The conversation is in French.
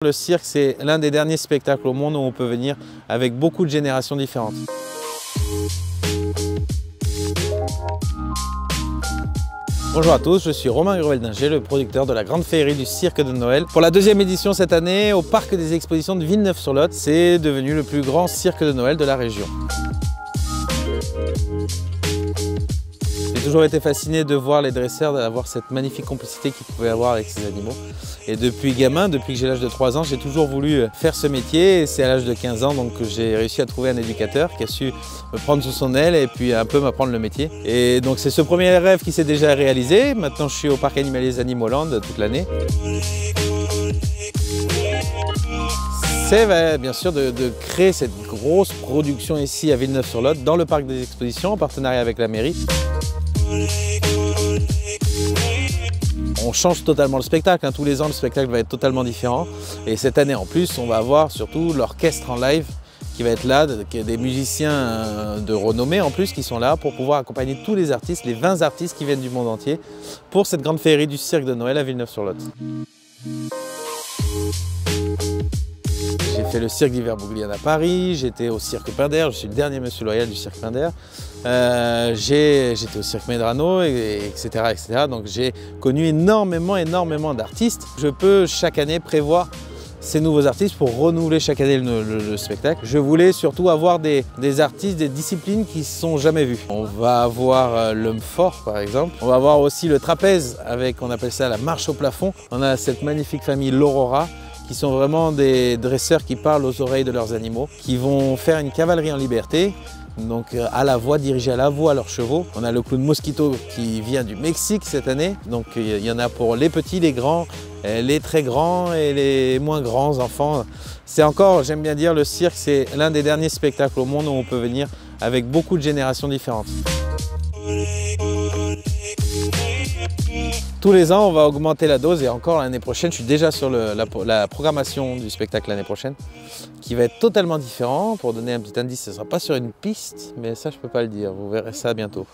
Le cirque, c'est l'un des derniers spectacles au monde où on peut venir avec beaucoup de générations différentes. Bonjour à tous, je suis Romain Gruel-Dinger, le producteur de la grande féerie du cirque de Noël. Pour la deuxième édition cette année, au parc des expositions de Villeneuve-sur-Lot, c'est devenu le plus grand cirque de Noël de la région. J'ai toujours été fasciné de voir les dresseurs, d'avoir cette magnifique complicité qu'ils pouvaient avoir avec ces animaux. Et depuis gamin, depuis que j'ai l'âge de 3 ans, j'ai toujours voulu faire ce métier. Et c'est à l'âge de 15 ans donc, que j'ai réussi à trouver un éducateur qui a su me prendre sous son aile et puis un peu m'apprendre le métier. Et donc c'est ce premier rêve qui s'est déjà réalisé. Maintenant je suis au parc animalier Animaux Land toute l'année. C'est bien sûr de créer cette grosse production ici à Villeneuve-sur-Lot, dans le parc des expositions, en partenariat avec la mairie. On change totalement le spectacle, tous les ans le spectacle va être totalement différent. Et cette année en plus, on va avoir surtout l'orchestre en live qui va être là, des musiciens de renommée en plus qui sont là pour pouvoir accompagner tous les artistes, les 20 artistes qui viennent du monde entier pour cette grande féerie du cirque de Noël à Villeneuve-sur-Lot. J'ai fait le cirque d'hiver Bouglione à Paris, j'étais au cirque Pinder, je suis le dernier monsieur loyal du cirque Pinder. J'étais au cirque Medrano, etc. Donc j'ai connu énormément d'artistes. Je peux chaque année prévoir ces nouveaux artistes pour renouveler chaque année le spectacle. Je voulais surtout avoir des artistes, des disciplines qui ne sont jamais vues. On va avoir l'homme fort par exemple. On va avoir aussi le trapèze avec, on appelle ça la marche au plafond. On a cette magnifique famille l'Aurora, qui sont vraiment des dresseurs qui parlent aux oreilles de leurs animaux, qui vont faire une cavalerie en liberté, donc à la voix, dirigée à la voix à leurs chevaux. On a le clown Mosquito qui vient du Mexique cette année, donc il y en a pour les petits, les grands, les très grands et les moins grands enfants. C'est encore, j'aime bien dire, le cirque, c'est l'un des derniers spectacles au monde où on peut venir avec beaucoup de générations différentes. Tous les ans, on va augmenter la dose et encore l'année prochaine, je suis déjà sur la programmation du spectacle l'année prochaine, qui va être totalement différent. Pour donner un petit indice, ce ne sera pas sur une piste, mais ça je ne peux pas le dire, vous verrez ça bientôt.